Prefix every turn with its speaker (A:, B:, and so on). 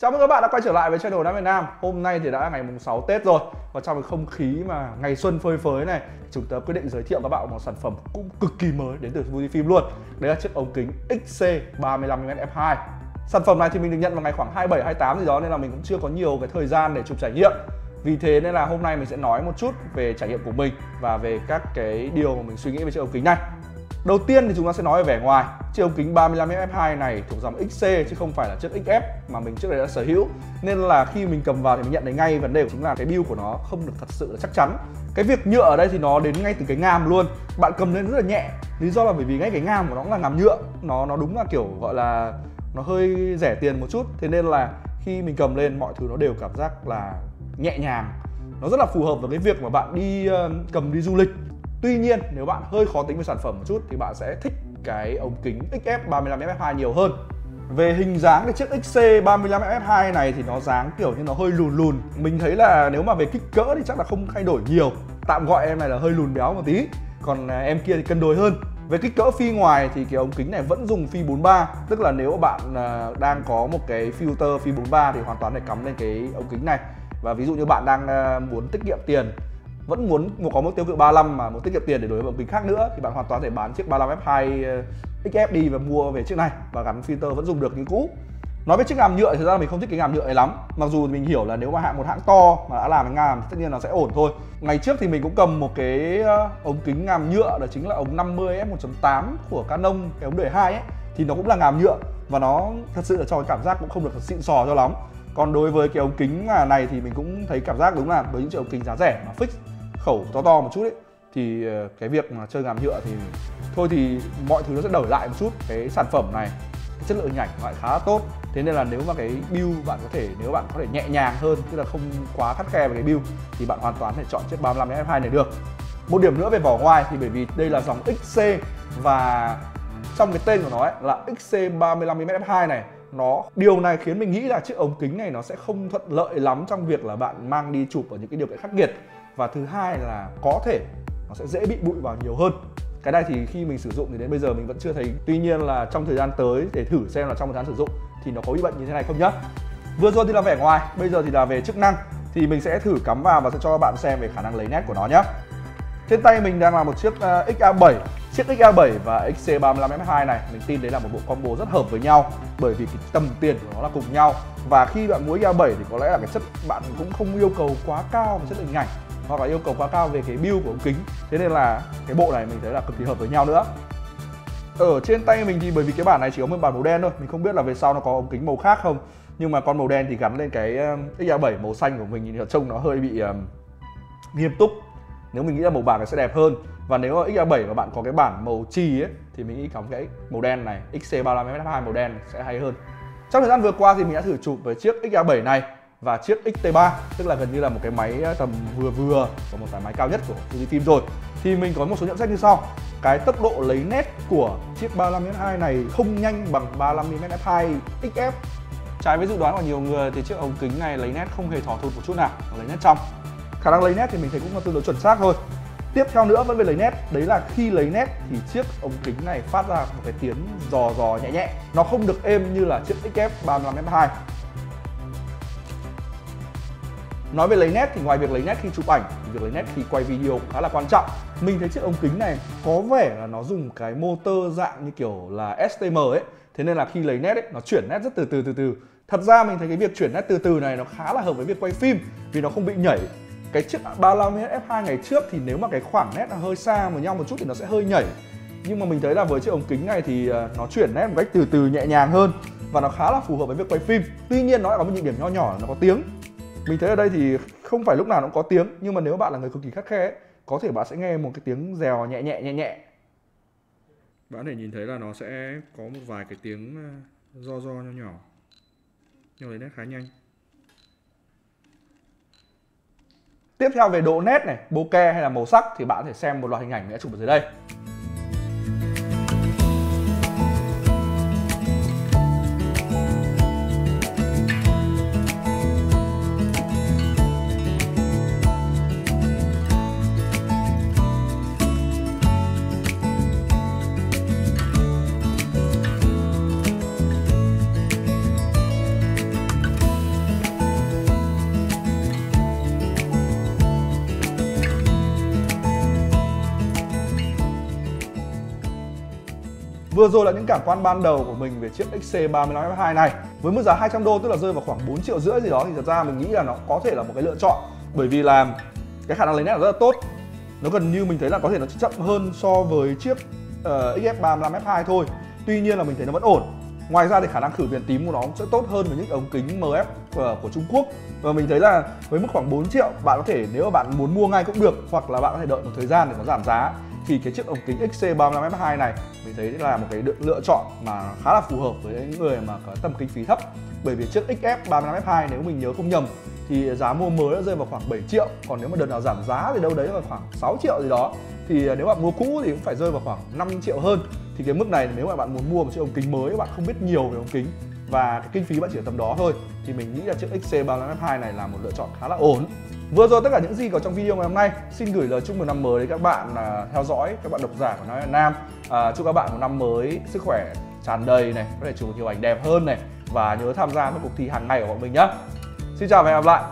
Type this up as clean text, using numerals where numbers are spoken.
A: Chào mừng các bạn đã quay trở lại với channel Đá Việt Nam. Hôm nay thì đã ngày mùng 6 Tết rồi, và trong cái không khí mà ngày xuân phơi phới này, chúng ta quyết định giới thiệu các bạn một sản phẩm cũng cực kỳ mới đến từ Fujifilm luôn. Đấy là chiếc ống kính XC35mm f2. Sản phẩm này thì mình được nhận vào ngày khoảng 27 28 gì đó, nên là mình cũng chưa có nhiều cái thời gian để chụp trải nghiệm. Vì thế nên là hôm nay mình sẽ nói một chút về trải nghiệm của mình và về các cái điều mà mình suy nghĩ về chiếc ống kính này. Đầu tiên thì chúng ta sẽ nói về vẻ ngoài. Chiếc ống kính 35mm f2 này thuộc dòng XC chứ không phải là chiếc XF mà mình trước đây đã sở hữu. Nên là khi mình cầm vào thì mình nhận thấy ngay vấn đề của chính là cái build của nó không được thật sự là chắc chắn. Cái việc nhựa ở đây thì nó đến ngay từ cái ngàm luôn. Bạn cầm lên rất là nhẹ. Lý do là bởi vì ngay cái ngàm của nó cũng là ngàm nhựa. Nó đúng là kiểu gọi là nó hơi rẻ tiền một chút. Thế nên là khi mình cầm lên mọi thứ nó đều cảm giác là nhẹ nhàng. Nó rất là phù hợp với cái việc mà bạn đi cầm đi du lịch. Tuy nhiên nếu bạn hơi khó tính với sản phẩm một chút thì bạn sẽ thích cái ống kính XF 35mm f2 nhiều hơn. Về hình dáng thì chiếc XC 35mm f2 này thì nó dáng kiểu như nó hơi lùn lùn. Mình thấy là nếu mà về kích cỡ thì chắc là không thay đổi nhiều. Tạm gọi em này là hơi lùn béo một tí. Còn em kia thì cân đối hơn. Về kích cỡ phi ngoài thì cái ống kính này vẫn dùng phi 43. Tức là nếu bạn đang có một cái filter phi 43 thì hoàn toàn để cắm lên cái ống kính này. Và ví dụ như bạn đang muốn tiết kiệm tiền, vẫn muốn có một tiêu cự 35 mà muốn tiết kiệm tiền để đổi với ống kính khác nữa, thì bạn hoàn toàn thể bán chiếc 35 f2 XF đi và mua về chiếc này và gắn filter vẫn dùng được như cũ. Nói về chiếc ngàm nhựa thì thực ra mình không thích cái ngàm nhựa này lắm. Mặc dù mình hiểu là nếu mà một hãng to mà đã làm cái ngàm thì tất nhiên nó sẽ ổn thôi. Ngày trước thì mình cũng cầm một cái ống kính ngàm nhựa, đó chính là ống 50 f1.8 của Canon, cái ống đời 2 ấy, thì nó cũng là ngàm nhựa và nó thật sự là cho cái cảm giác cũng không được xịn sò cho lắm. Còn đối với cái ống kính này thì mình cũng thấy cảm giác đúng là với những chiếc ống kính giá rẻ mà fix khẩu to to một chút ấy, thì cái việc mà chơi ngàm nhựa thì thôi thì mọi thứ nó sẽ đổi lại một chút. Cái sản phẩm này cái chất lượng hình ảnh lại khá là tốt, thế nên là nếu mà cái build bạn có thể, nếu bạn có thể nhẹ nhàng hơn, tức là không quá khắt khe về cái build, thì bạn hoàn toàn có thể chọn chiếc 35mm f2 này được. Một điểm nữa về vỏ ngoài thì bởi vì đây là dòng XC và trong cái tên của nó ấy, là XC 35mm f2 này, điều này khiến mình nghĩ là chiếc ống kính này nó sẽ không thuận lợi lắm trong việc là bạn mang đi chụp ở những cái điều kiện khắc nghiệt. Và thứ hai là có thể nó sẽ dễ bị bụi vào nhiều hơn. Cái này thì khi mình sử dụng thì đến bây giờ mình vẫn chưa thấy. Tuy nhiên là trong thời gian tới để thử xem là trong một tháng sử dụng thì nó có bị bệnh như thế này không nhá. Vừa rồi thì là vẻ ngoài, bây giờ thì là về chức năng. Thì mình sẽ thử cắm vào và sẽ cho các bạn xem về khả năng lấy nét của nó nhé. Trên tay mình đang là một chiếc XA7. Chiếc XA7 và XC35mm f2 này mình tin đấy là một bộ combo rất hợp với nhau, bởi vì cái tầm tiền của nó là cùng nhau. Và khi bạn mua XA7 thì có lẽ là cái chất bạn cũng không yêu cầu quá cao về chất lượng hình ảnh, hoặc là yêu cầu quá cao về cái build của ống kính. Thế nên là cái bộ này mình thấy là cực kỳ hợp với nhau nữa. Ở trên tay mình thì bởi vì cái bản này chỉ có một bản màu đen thôi, mình không biết là về sau nó có ống kính màu khác không. Nhưng mà con màu đen thì gắn lên cái XA7 màu xanh của mình nhìn trông nó hơi bị nghiêm túc. Nếu mình nghĩ là màu bạc này sẽ đẹp hơn. Và nếu mà XA7 mà bạn có cái bản màu chì ấy thì mình nghĩ cắm cái màu đen này, XC35mm f2 màu đen sẽ hay hơn. Trong thời gian vừa qua thì mình đã thử chụp với chiếc XA7 này và chiếc XT3, tức là gần như là một cái máy tầm vừa vừa và một cái máy cao nhất của Fujifilm rồi. Thì mình có một số nhận xét như sau. Cái tốc độ lấy nét của chiếc 35mm f2 này không nhanh bằng 35mm f2 XF. Trái với dự đoán của nhiều người thì chiếc ống kính này lấy nét không hề thỏ thụt một chút nào, lấy nét trong. Khả năng lấy nét thì mình thấy cũng là tương đối chuẩn xác thôi. Tiếp theo nữa vẫn về lấy nét, đấy là khi lấy nét thì chiếc ống kính này phát ra một cái tiếng giò giò nhẹ nhẹ. Nó không được êm như là chiếc XF 35mm f2. Nói về lấy nét thì ngoài việc lấy nét khi chụp ảnh thì việc lấy nét khi quay video cũng khá là quan trọng. Mình thấy chiếc ống kính này có vẻ là nó dùng cái motor dạng như kiểu là STM ấy. Thế nên là khi lấy nét ấy, nó chuyển nét rất từ từ. Thật ra mình thấy cái việc chuyển nét từ từ này nó khá là hợp với việc quay phim vì nó không bị nhảy. Cái chiếc 35mm f2 ngày trước thì nếu mà cái khoảng nét là hơi xa với nhau một chút thì nó sẽ hơi nhảy. Nhưng mà mình thấy là với chiếc ống kính này thì nó chuyển nét một cách từ từ nhẹ nhàng hơn và nó khá là phù hợp với việc quay phim. Tuy nhiên nó lại có một nhược điểm nho nhỏ là nó có tiếng. Mình thấy ở đây thì không phải lúc nào nó cũng có tiếng, nhưng mà nếu bạn là người cực kỳ khắt khe ấy, có thể bạn sẽ nghe một cái tiếng rèo nhẹ nhẹ. Bạn có thể nhìn thấy là nó sẽ có một vài cái tiếng do nho nhỏ, nhưng lấy nét khá nhanh. Tiếp theo về độ nét này, bokeh hay là màu sắc thì bạn có thể xem một loạt hình ảnh mình đã chụp ở dưới đây. Vừa rồi là những cảm quan ban đầu của mình về chiếc XC35F2 này. Với mức giá 200 đô, tức là rơi vào khoảng 4,5 triệu gì đó, thì thật ra mình nghĩ là nó có thể là một cái lựa chọn. Bởi vì là cái khả năng lấy nét là rất là tốt. Nó gần như mình thấy là có thể nó chậm hơn so với chiếc XF35F2 thôi. Tuy nhiên là mình thấy nó vẫn ổn. Ngoài ra thì khả năng khử viền tím của nó sẽ tốt hơn với những ống kính MF của Trung Quốc. Và mình thấy là với mức khoảng 4 triệu, bạn có thể, nếu mà bạn muốn mua ngay cũng được, hoặc là bạn có thể đợi một thời gian để nó giảm giá, thì cái chiếc ống kính XC35F2 này mình thấy là một cái lựa chọn mà khá là phù hợp với những người mà có tầm kinh phí thấp. Bởi vì chiếc XF35F2 nếu mình nhớ không nhầm thì giá mua mới đã rơi vào khoảng 7 triệu, còn nếu mà đợt nào giảm giá thì đâu đấy là khoảng 6 triệu gì đó. Thì nếu bạn mua cũ thì cũng phải rơi vào khoảng 5 triệu hơn. Thì cái mức này nếu mà bạn muốn mua một chiếc ống kính mới, bạn không biết nhiều về ống kính và cái kinh phí bạn chỉ ở tầm đó thôi, thì mình nghĩ là chiếc XC35F2 này là một lựa chọn khá là ổn. Vừa rồi tất cả những gì có trong video ngày hôm nay. Xin gửi lời chúc mừng năm mới đến các bạn theo dõi, các bạn độc giả của Nói Việt Nam. Chúc các bạn một năm mới sức khỏe tràn đầy này, có thể chụp nhiều ảnh đẹp hơn này, và nhớ tham gia các cuộc thi hàng ngày của bọn mình nhé. Xin chào và hẹn gặp lại.